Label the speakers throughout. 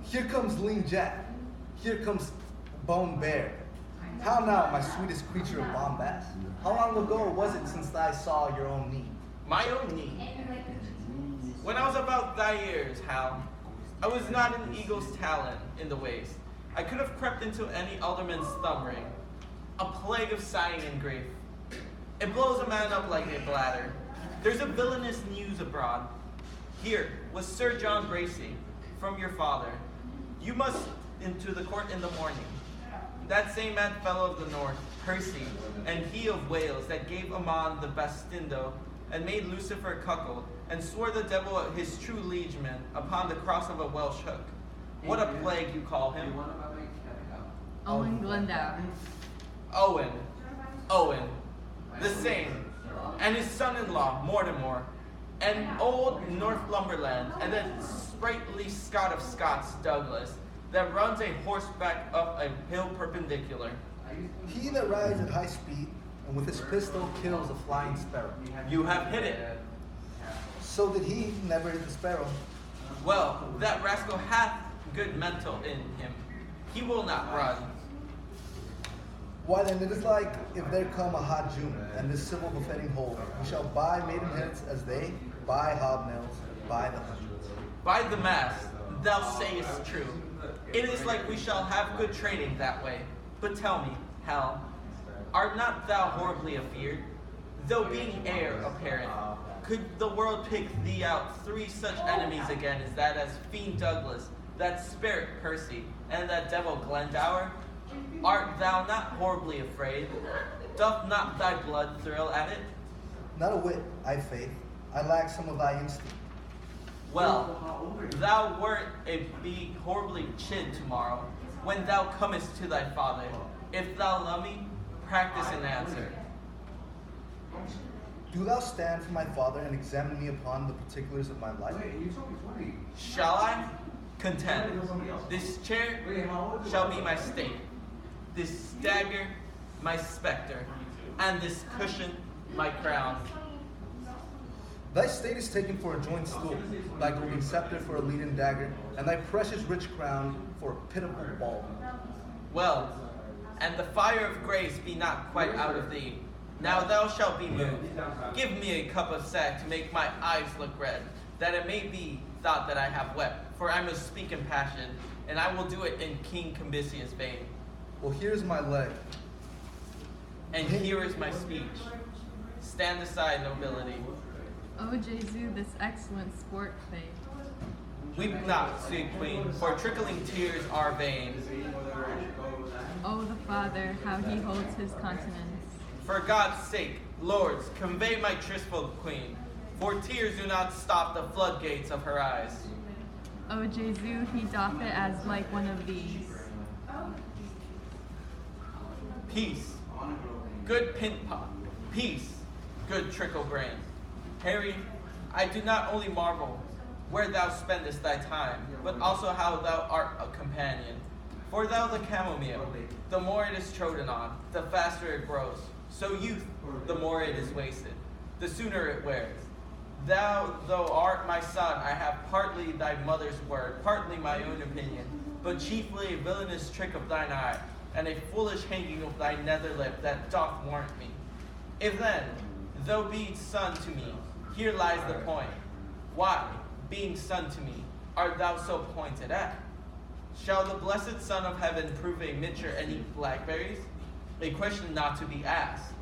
Speaker 1: Here comes Lean Jack. Here comes Bone Bear. How now, my sweetest creature of bombast? How long ago was it since I saw your own knee?
Speaker 2: My own knee. When I was about thy years, Hal, I was not an eagle's talon in the waist. I could have crept into any alderman's thumb ring. A plague of sighing and grief. It blows a man up like a bladder. There's a villainous news abroad. Here was Sir John Bracy, from your father. You must into the court in the morning. That same mad fellow of the north, Percy, and he of Wales, that gave Aman the bastindo, and made Lucifer cuckold, and swore the devil his true liegeman upon the cross of a Welsh hook. What a plague you call him.
Speaker 3: Owen Glendower.
Speaker 2: Owen, the same, and his son-in-law, Mortimer, and old Northumberland, and that sprightly Scot of Scots, Douglas, that runs a horseback up a hill perpendicular.
Speaker 1: He that rides at high speed, and with his pistol kills a flying sparrow.
Speaker 2: You have hit it.
Speaker 1: So that he never hit the sparrow.
Speaker 2: Well, that rascal hath good mental in him. He will not run.
Speaker 1: Why then, it is like if there come a hot June, and this civil buffeting hold, we shall buy maidenheads as they buy hobnails by the hundreds.
Speaker 2: By the mass, thou sayest true. It is like we shall have good trading that way. But tell me, Hal, art not thou horribly afeared? Though being heir apparent, could the world pick thee out three such enemies again as that as Fiend Douglas, that spirit Percy, and that devil Glendower? Art thou not horribly afraid? Doth not thy blood thrill at it?
Speaker 1: Not a whit, I faith. I lack some of thy instinct.
Speaker 2: Well, thou wert be horribly chid tomorrow, when thou comest to thy father. If thou love me, practice an answer.
Speaker 1: Do thou stand for my father and examine me upon the particulars of my life?
Speaker 2: Shall I? Content. This chair shall be my stake, this dagger my spectre, and this cushion my crown.
Speaker 1: Thy state is taken for a joint stool, thy golden scepter for a leaden dagger, and thy precious rich crown for a pitiful ball.
Speaker 2: Well, and the fire of grace be not quite out of thee. Now thou shalt be moved. Give me a cup of sack to make my eyes look red, that it may be thought that I have wept, for I must speak in passion, and I will do it in King Cambyses' vein.
Speaker 1: Well, here's my leg.
Speaker 2: And here is my speech. Stand aside, nobility.
Speaker 3: O Jesu, this excellent sport fade.
Speaker 2: Weep not, sweet queen, for trickling tears are vain.
Speaker 3: O the Father, how he holds his countenance.
Speaker 2: For God's sake, lords, convey my tristful queen, for tears do not stop the floodgates of her eyes.
Speaker 3: O Jesu, he doth it as like one of these.
Speaker 2: Peace, good pint pot. Peace, good trickle brain. Harry, I do not only marvel where thou spendest thy time, but also how thou art a companion. For thou the chamomile, the more it is trodden on, the faster it grows. So youth, the more it is wasted, the sooner it wears. Thou, though art my son, I have partly thy mother's word, partly my own opinion, but chiefly a villainous trick of thine eye, and a foolish hanging of thy nether lip that doth warrant me. If then, thou be son to me, here lies the point. Why, being son to me, art thou so pointed at? Shall the blessed Son of Heaven prove a mitcher and eat blackberries? A question not to be asked.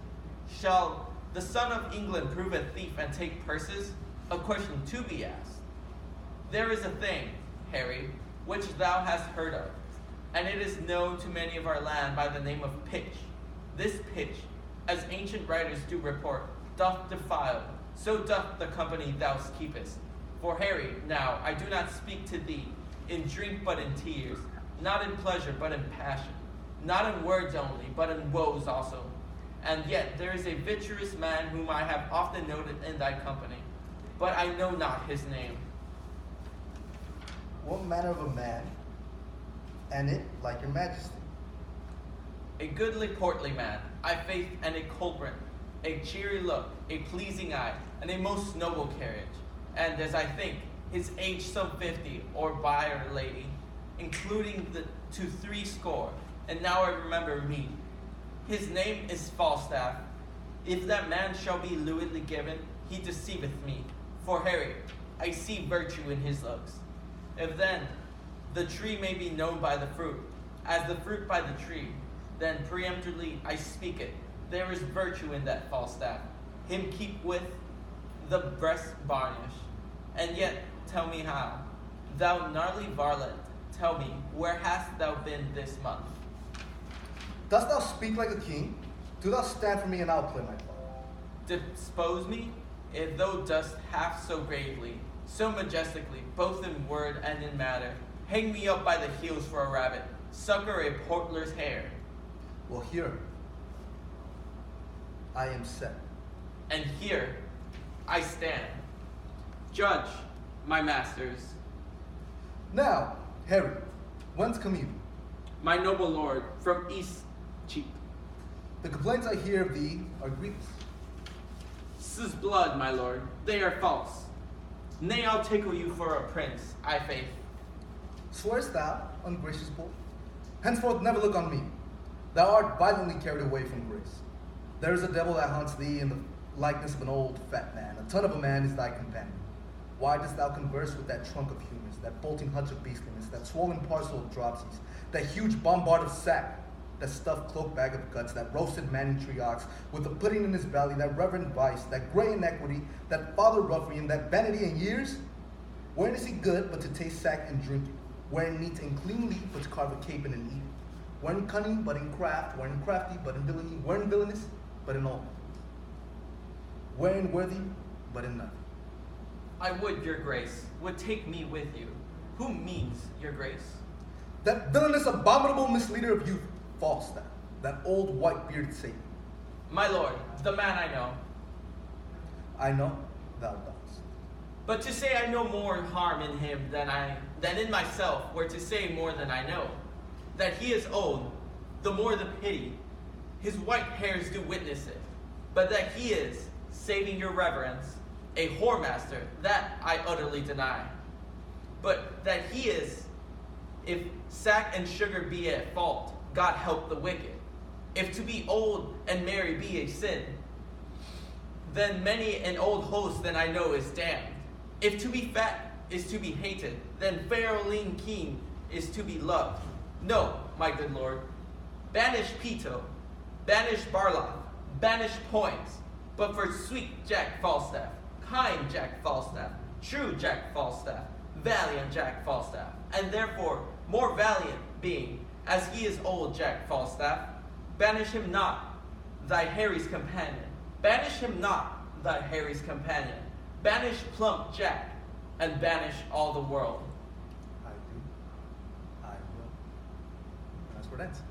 Speaker 2: Shall the Son of England prove a thief and take purses? A question to be asked. There is a thing, Harry, which thou hast heard of, and it is known to many of our land by the name of pitch. This pitch, as ancient writers do report, doth defile, so doth the company thou keepest. For Harry, now, I do not speak to thee in drink but in tears, not in pleasure but in passion, not in words only, but in woes also. And yet there is a virtuous man whom I have often noted in thy company, but I know not his name.
Speaker 1: What manner of a man? And it like your majesty.
Speaker 2: A goodly portly man, I faith, and a culprit, a cheery look, a pleasing eye, and a most noble carriage. And as I think, his age some 50, or byre lady. including the to 60, and now I remember me. His name is Falstaff. If that man shall be lewdly given, he deceiveth me. For Harry, I see virtue in his looks. If then the tree may be known by the fruit, as the fruit by the tree, then peremptorily I speak it. There is virtue in that Falstaff. Him keep with the breast varnish. And yet tell me how. Thou gnarly varlet, tell me, where hast thou been this month?
Speaker 1: Dost thou speak like a king? Do thou stand for me, and I'll play my part.
Speaker 2: Dispose me, if thou dost half so gravely, so majestically, both in word and in matter. Hang me up by the heels for a rabbit, succor a portler's hair.
Speaker 1: Well, here I am set.
Speaker 2: And here I stand. Judge, my masters.
Speaker 1: Now, Harry, whence come you?
Speaker 2: My noble lord, from East Cheap.
Speaker 1: The complaints I hear of thee are grievous.
Speaker 2: 'Tis blood, my lord, they are false. Nay, I'll tickle you for a prince, I faith.
Speaker 1: Swearest thou, ungracious boy? Henceforth never look on me. Thou art violently carried away from grace. There is a devil that haunts thee in the likeness of an old fat man. A ton of a man is thy companion. Why dost thou converse with that trunk of humors, that bolting hutch of beastliness, that swollen parcel of dropsies, that huge bombard of sack, that stuffed cloak bag of guts, that roasted man tree ox with the pudding in his belly, that reverend vice, that grey iniquity, that father ruffian, that vanity and years? Wherein is he good but to taste sack and drink it? Wherein neat and clean leaf but to carve a cape and eat it? Wherein cunning but in craft, wherein crafty but in villainy, wherein villainous but in all? Wherein worthy but in nothing?
Speaker 2: I would your grace would take me with you. Who means your grace?
Speaker 1: That villainous, abominable misleader of youth, Falstaff, that old white-bearded Satan.
Speaker 2: My lord, the man I know.
Speaker 1: I know thou dost.
Speaker 2: But to say I know more harm in him than in myself were to say more than I know. That he is old, the more the pity. His white hairs do witness it. But that he is, saving your reverence, a whoremaster, that I utterly deny. But that he is, if sack and sugar be at fault, God help the wicked. If to be old and merry be a sin, then many an old host than I know is damned. If to be fat is to be hated, then fair lean keen is to be loved. No, my good lord, banish Pito, banish Barlock, banish Poins, but for sweet Jack Falstaff, kind Jack Falstaff, true Jack Falstaff, valiant Jack Falstaff, and therefore more valiant being, as he is old Jack Falstaff, banish him not, thy Harry's companion. Banish him not, thy Harry's companion. Banish plump Jack, and banish all the world.
Speaker 1: I do. I will. And that's where it ends.